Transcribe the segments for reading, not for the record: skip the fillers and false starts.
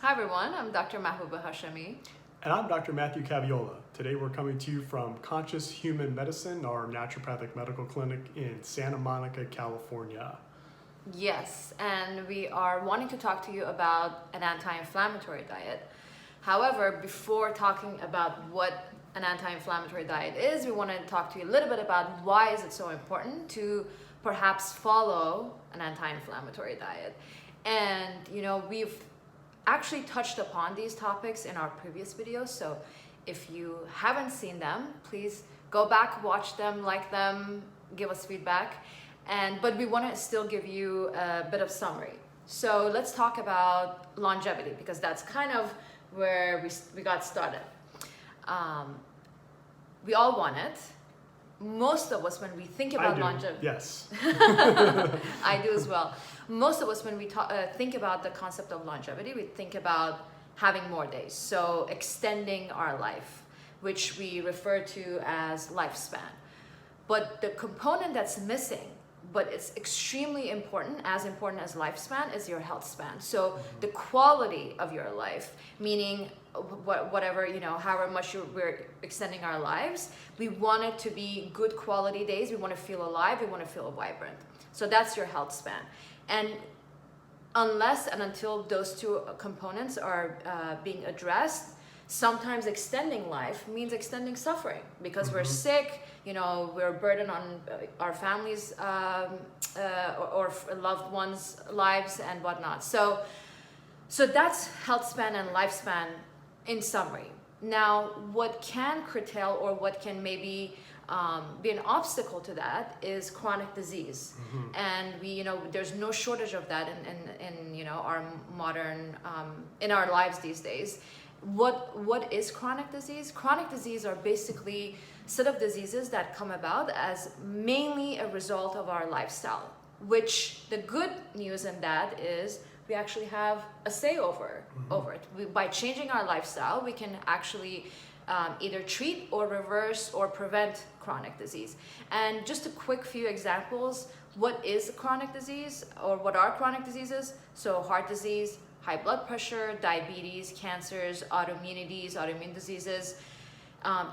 Hi everyone, I'm Dr. Mahbouba Hashemi. And I'm Dr. Matthew Caviola. Today we're coming to you from Conscious Human Medicine, our naturopathic medical clinic in Santa Monica, California. Yes, and we are wanting to talk to you about an anti-inflammatory diet. However, before talking about what an anti-inflammatory diet is, we want to talk to you a little bit about why is it so important to perhaps follow an anti-inflammatory diet. And we've actually touched upon these topics in our previous videos, so if you haven't seen them, please go back, watch them, like them, give us feedback. But we want to still give you a bit of summary. So let's talk about longevity, because that's kind of where we got started. We all want it. Most of us, when we think about longevity, yes, I do as well. Most of us, when we think about the concept of longevity, we think about having more days, so extending our life, which we refer to as lifespan. But the component that's missing, but it's extremely important as lifespan, is your health span. So the quality of your life, meaning whatever, however much we're extending our lives, we want it to be good quality days. We want to feel alive. We want to feel vibrant. So that's your health span. And unless and until those two components are being addressed, sometimes extending life means extending suffering, because we're sick, we're burdened on our families or loved ones' lives and whatnot. So that's health span and lifespan in summary. Now, what can curtail or what can maybe be an obstacle to that is chronic disease. And there's no shortage of that in our modern, in our lives these days. What is chronic disease? Chronic disease are basically set of diseases that come about as mainly a result of our lifestyle, which the good news in that is we actually have a say over it. By changing our lifestyle, we can actually either treat or reverse or prevent chronic disease. And just a quick few examples, what is chronic disease or what are chronic diseases? So heart disease, high blood pressure, diabetes, cancers, autoimmune diseases,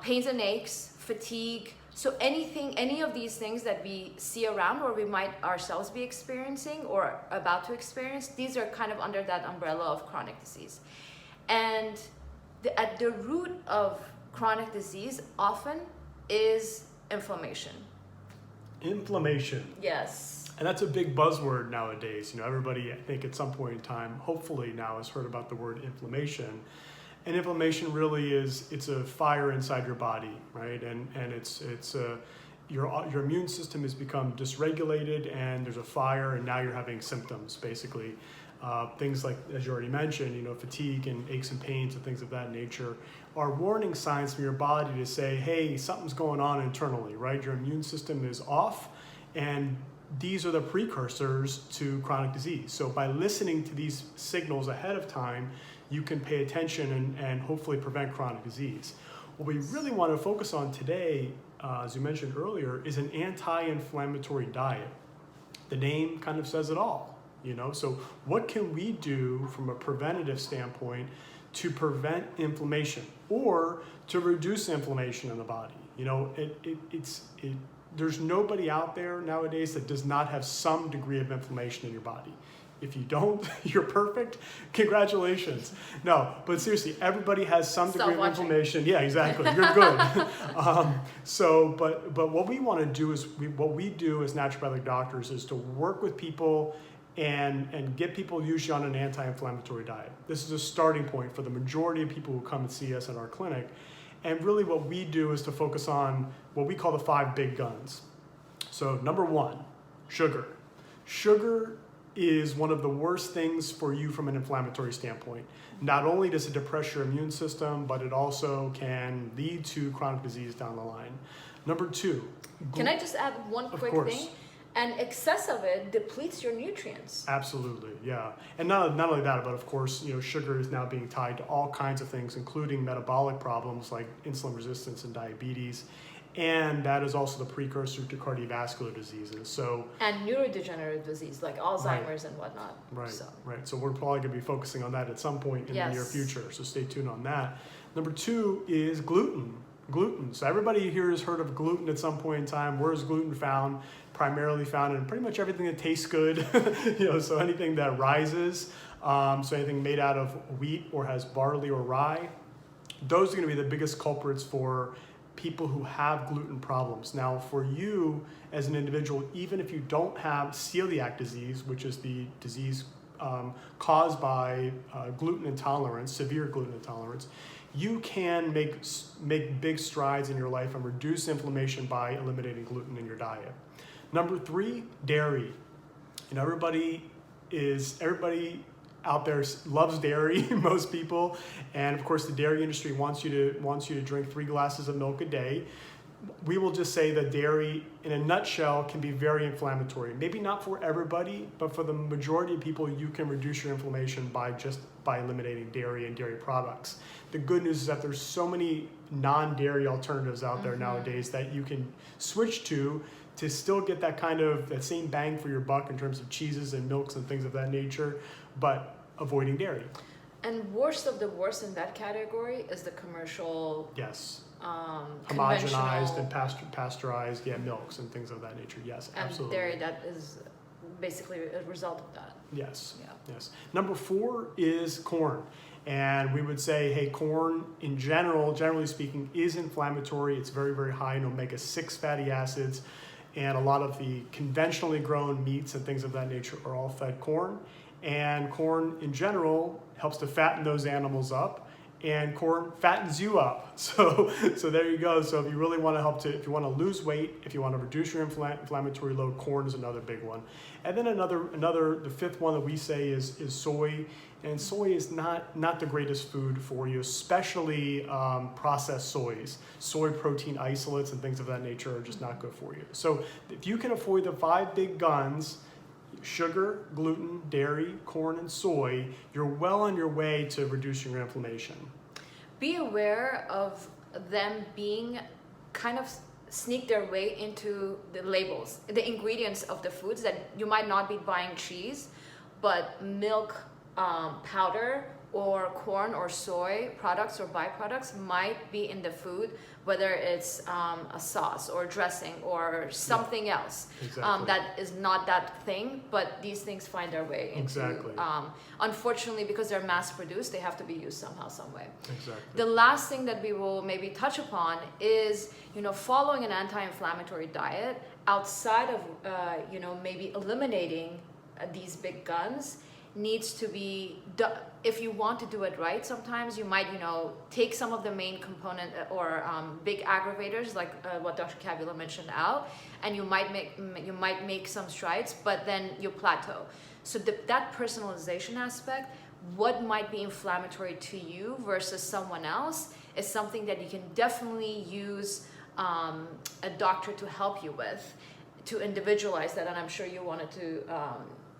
pains and aches, fatigue. So any of these things that we see around or we might ourselves be experiencing or about to experience, these are kind of under that umbrella of chronic disease. And at the root of chronic disease often is inflammation. Inflammation. Yes. And that's a big buzzword nowadays. Everybody, I think at some point in time, hopefully now has heard about the word inflammation. And inflammation really it's a fire inside your body, right? And your immune system has become dysregulated, and there's a fire, and now you're having symptoms, basically. Things like, as you already mentioned, fatigue and aches and pains and things of that nature are warning signs from your body to say, hey, something's going on internally, right? Your immune system is off, and these are the precursors to chronic disease. So by listening to these signals ahead of time, you can pay attention and hopefully prevent chronic disease. What we really want to focus on today, as you mentioned earlier, is an anti-inflammatory diet. The name kind of says it all. So what can we do from a preventative standpoint to prevent inflammation or to reduce inflammation in the body? There's nobody out there nowadays that does not have some degree of inflammation in your body. If you don't, you're perfect. Congratulations. No, but seriously, everybody has some degree of inflammation. Yeah, exactly. You're good. But what we want to do is, what we do as naturopathic doctors is to work with people and get people usually on an anti-inflammatory diet. This is a starting point for the majority of people who come and see us at our clinic. And really what we do is to focus on what we call the 5 big guns. So number 1, sugar. Sugar is one of the worst things for you from an inflammatory standpoint. Not only does it depress your immune system, but it also can lead to chronic disease down the line. Number 2. Can I just add one quick thing? And excess of it depletes your nutrients. Absolutely, yeah. And not only that, but of course, sugar is now being tied to all kinds of things, including metabolic problems like insulin resistance and diabetes. and that is also the precursor to cardiovascular diseases. So and neurodegenerative disease like Alzheimer's and whatnot. Right, So. right. So we're probably going to be focusing on that at some point in the near future. So stay tuned on that. Number 2 is gluten. Gluten. So everybody here has heard of gluten at some point in time. Where is gluten found? Primarily found in pretty much everything that tastes good. So anything that rises, so anything made out of wheat or has barley or rye, those are going to be the biggest culprits for people who have gluten problems. Now, for you as an individual, even if you don't have celiac disease, which is the disease caused by gluten intolerance, severe gluten intolerance, you can make big strides in your life and reduce inflammation by eliminating gluten in your diet. Number 3, dairy. Everybody out there loves dairy, most people, and of course the dairy industry wants you to drink 3 glasses of milk a day. We will just say that dairy, in a nutshell, can be very inflammatory. Maybe not for everybody, but for the majority of people, you can reduce your inflammation by eliminating dairy and dairy products. The good news is that there's so many non-dairy alternatives out there nowadays that you can switch to still get that same bang for your buck in terms of cheeses and milks and things of that nature, but avoiding dairy. And worst of the worst in that category is the commercial. Yes. Homogenized and pasteurized, milks and things of that nature. Yes, and absolutely. dairy, that is basically a result of that. Yes. Yeah. Yes. Number 4 is corn. And we would say, hey, corn in generally speaking, is inflammatory. It's very, very high in omega-6 fatty acids. And a lot of the conventionally grown meats and things of that nature are all fed corn. And corn in general helps to fatten those animals up. And corn fattens you up. So there you go. So if you really want to if you want to lose weight, if you want to reduce your inflammatory load, corn is another big one. And then the 5th one that we say is soy. And soy is not the greatest food for you, especially processed soys. Soy protein isolates and things of that nature are just not good for you. So if you can avoid the 5 big guns, sugar, gluten, dairy, corn, and soy, you're well on your way to reducing your inflammation. Be aware of them being kind of sneak their way into the labels, the ingredients of the foods, that you might not be buying cheese, but milk powder or corn or soy products or byproducts might be in the food, whether it's a sauce or dressing or something else. Exactly. That is not that thing, but these things find their way into. Exactly. Unfortunately, because they're mass produced, they have to be used somehow, some way. Exactly. The last thing that we will maybe touch upon is, following an anti-inflammatory diet outside of, maybe eliminating these big guns needs to be done. If you want to do it right, sometimes you might, take some of the main component or big aggravators, like what Dr. Cavula mentioned out, and you might make some strides, but then you plateau. So that personalization aspect, what might be inflammatory to you versus someone else, is something that you can definitely use a doctor to help you with, to individualize that. And I'm sure you wanted to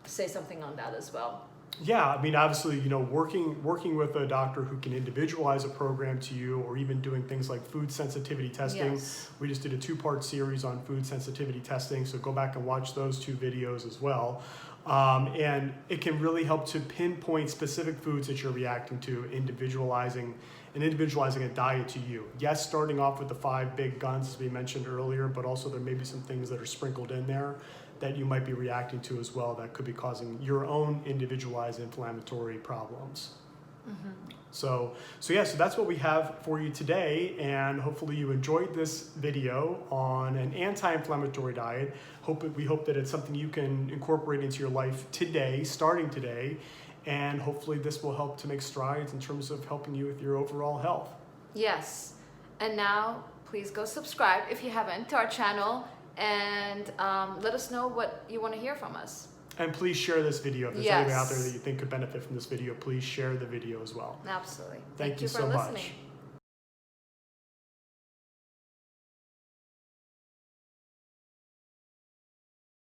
say something on that as well. Yeah, I mean, obviously, working with a doctor who can individualize a program to you, or even doing things like food sensitivity testing. Yes. We just did a 2-part series on food sensitivity testing, so go back and watch those 2 videos as well. And it can really help to pinpoint specific foods that you're reacting to, individualizing a diet to you. Yes, starting off with the 5 big guns, as we mentioned earlier, but also there may be some things that are sprinkled in there that you might be reacting to as well that could be causing your own individualized inflammatory problems. Mm-hmm. So that's what we have for you today, and hopefully you enjoyed this video on an anti-inflammatory diet. We hope that it's something you can incorporate into your life today, starting today, and hopefully this will help to make strides in terms of helping you with your overall health. Yes, and now please go subscribe if you haven't to our channel, and let us know what you want to hear from us. And please share this video. If there's anyone out there that you think could benefit from this video, please share the video as well. Absolutely. Thank you for so listening. much.